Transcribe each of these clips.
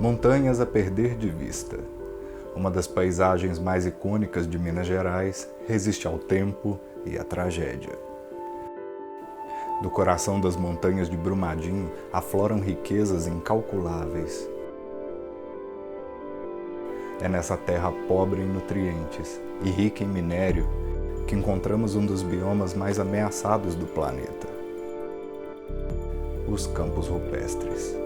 Montanhas a perder de vista. Uma das paisagens mais icônicas de Minas Gerais resiste ao tempo e à tragédia. Do coração das montanhas de Brumadinho afloram riquezas incalculáveis. É nessa terra pobre em nutrientes e rica em minério que encontramos um dos biomas mais ameaçados do planeta: os campos rupestres.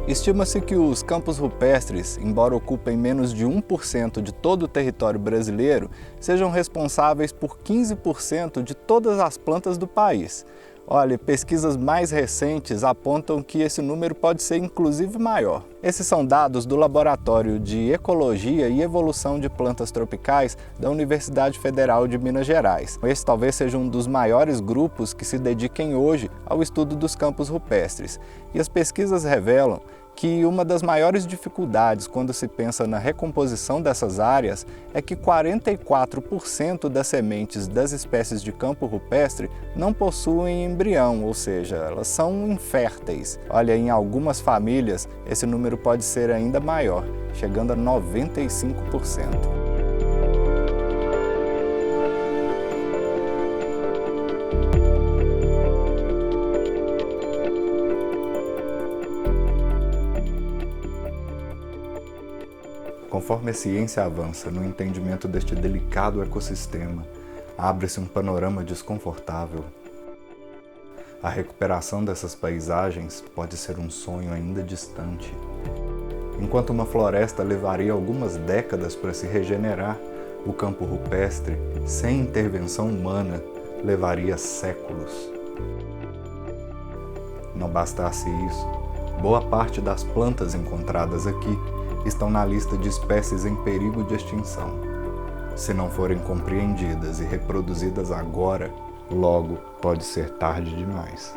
Estima-se que os campos rupestres, embora ocupem menos de 1% de todo o território brasileiro, sejam responsáveis por 15% de todas as plantas do país. Olha, pesquisas mais recentes apontam que esse número pode ser inclusive maior. Esses são dados do Laboratório de Ecologia e Evolução de Plantas Tropicais da Universidade Federal de Minas Gerais. Esse talvez seja um dos maiores grupos que se dediquem hoje ao estudo dos campos rupestres. E as pesquisas revelam que uma das maiores dificuldades quando se pensa na recomposição dessas áreas é que 44% das sementes das espécies de campo rupestre não possuem embrião, ou seja, elas são inférteis. Olha, em algumas famílias esse número pode ser ainda maior, chegando a 95%. Conforme a ciência avança no entendimento deste delicado ecossistema, abre-se um panorama desconfortável. A recuperação dessas paisagens pode ser um sonho ainda distante. Enquanto uma floresta levaria algumas décadas para se regenerar, o campo rupestre, sem intervenção humana, levaria séculos. Não bastasse isso, boa parte das plantas encontradas aqui estão na lista de espécies em perigo de extinção. Se não forem compreendidas e reproduzidas agora, logo pode ser tarde demais.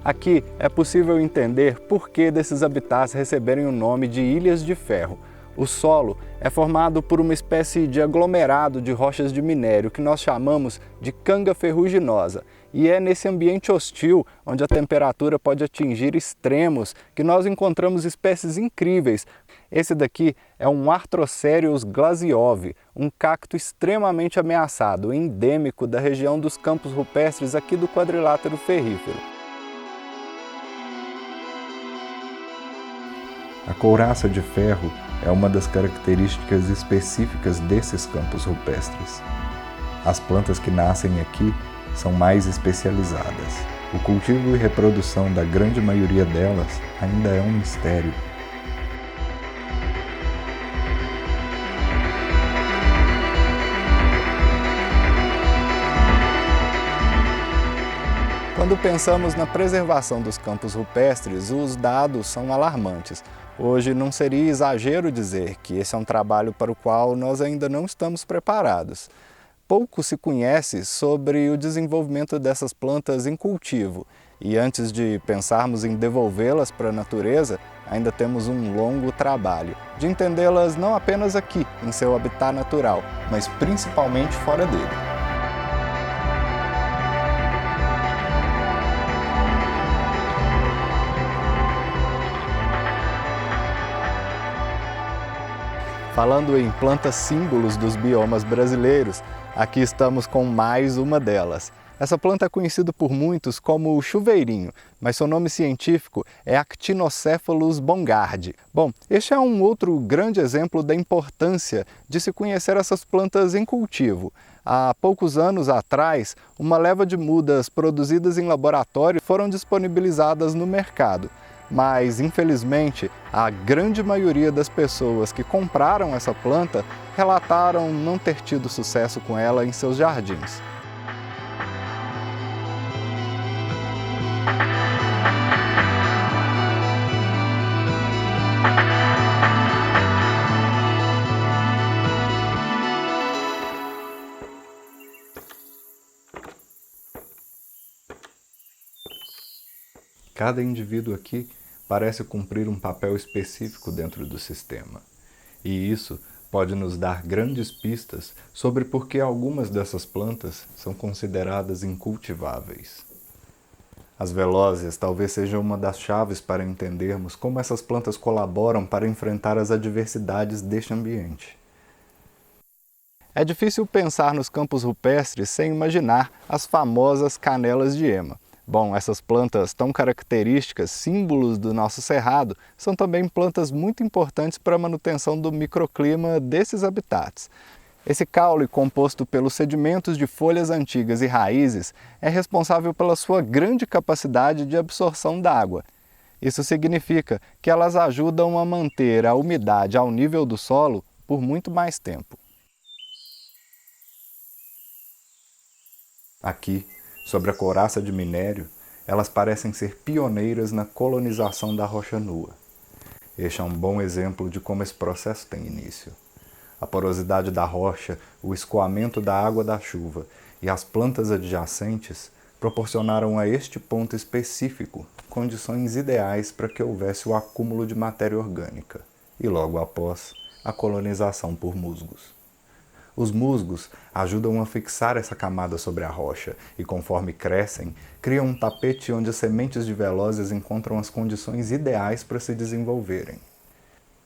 Aqui é possível entender por que desses habitats receberem o nome de Ilhas de Ferro. O solo é formado por uma espécie de aglomerado de rochas de minério que nós chamamos de canga ferruginosa. E é nesse ambiente hostil, onde a temperatura pode atingir extremos, que nós encontramos espécies incríveis. Esse daqui é um Arthrocereus glasiove, um cacto extremamente ameaçado, endêmico da região dos campos rupestres aqui do quadrilátero ferrífero. A couraça de ferro é uma das características específicas desses campos rupestres. As plantas que nascem aqui são mais especializadas. O cultivo e reprodução da grande maioria delas ainda é um mistério. Quando pensamos na preservação dos campos rupestres, os dados são alarmantes. Hoje não seria exagero dizer que esse é um trabalho para o qual nós ainda não estamos preparados. Pouco se conhece sobre o desenvolvimento dessas plantas em cultivo e antes de pensarmos em devolvê-las para a natureza, ainda temos um longo trabalho de entendê-las não apenas aqui, em seu habitat natural, mas principalmente fora dele. Falando em plantas símbolos dos biomas brasileiros, aqui estamos com mais uma delas. Essa planta é conhecida por muitos como o chuveirinho, mas seu nome científico é Actinocephalus bongardi. Bom, este é um outro grande exemplo da importância de se conhecer essas plantas em cultivo. Há poucos anos atrás, uma leva de mudas produzidas em laboratório foram disponibilizadas no mercado. Mas, infelizmente, a grande maioria das pessoas que compraram essa planta relataram não ter tido sucesso com ela em seus jardins. Cada indivíduo aqui parece cumprir um papel específico dentro do sistema. E isso pode nos dar grandes pistas sobre por que algumas dessas plantas são consideradas incultiváveis. As velózias talvez sejam uma das chaves para entendermos como essas plantas colaboram para enfrentar as adversidades deste ambiente. É difícil pensar nos campos rupestres sem imaginar as famosas canelas de ema. Bom, essas plantas tão características, símbolos do nosso cerrado, são também plantas muito importantes para a manutenção do microclima desses habitats. Esse caule, composto pelos sedimentos de folhas antigas e raízes, é responsável pela sua grande capacidade de absorção da água. Isso significa que elas ajudam a manter a umidade ao nível do solo por muito mais tempo. Aqui, sobre a couraça de minério, elas parecem ser pioneiras na colonização da rocha nua. Este é um bom exemplo de como esse processo tem início. A porosidade da rocha, o escoamento da água da chuva e as plantas adjacentes proporcionaram a este ponto específico condições ideais para que houvesse o acúmulo de matéria orgânica e, logo após, a colonização por musgos. Os musgos ajudam a fixar essa camada sobre a rocha e, conforme crescem, criam um tapete onde as sementes de velózias encontram as condições ideais para se desenvolverem.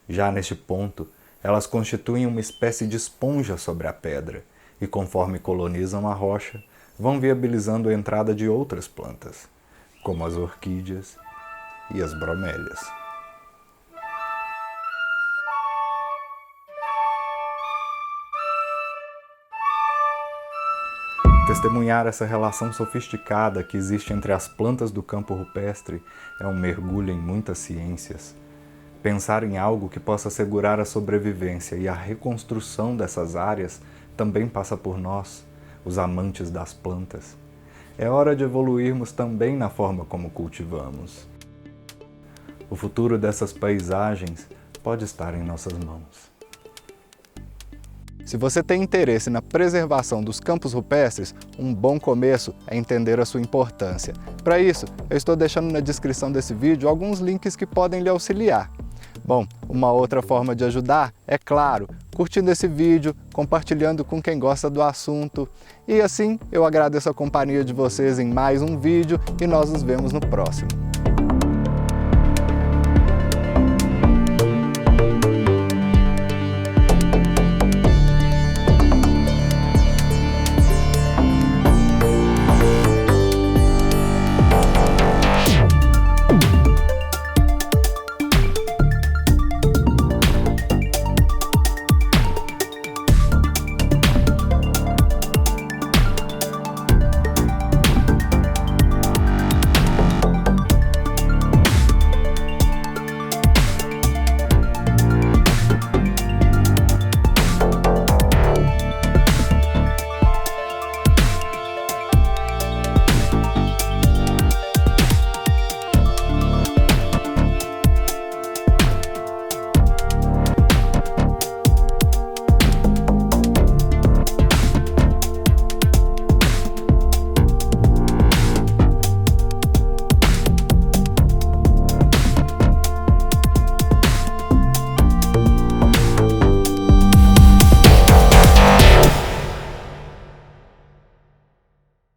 Já neste ponto, elas constituem uma espécie de esponja sobre a pedra e, conforme colonizam a rocha, vão viabilizando a entrada de outras plantas, como as orquídeas e as bromélias. Testemunhar essa relação sofisticada que existe entre as plantas do campo rupestre é um mergulho em muitas ciências. Pensar em algo que possa assegurar a sobrevivência e a reconstrução dessas áreas também passa por nós, os amantes das plantas. É hora de evoluirmos também na forma como cultivamos. O futuro dessas paisagens pode estar em nossas mãos. Se você tem interesse na preservação dos campos rupestres, um bom começo é entender a sua importância. Para isso, eu estou deixando na descrição desse vídeo alguns links que podem lhe auxiliar. Bom, uma outra forma de ajudar é, claro, curtindo esse vídeo, compartilhando com quem gosta do assunto. E assim, eu agradeço a companhia de vocês em mais um vídeo e nós nos vemos no próximo.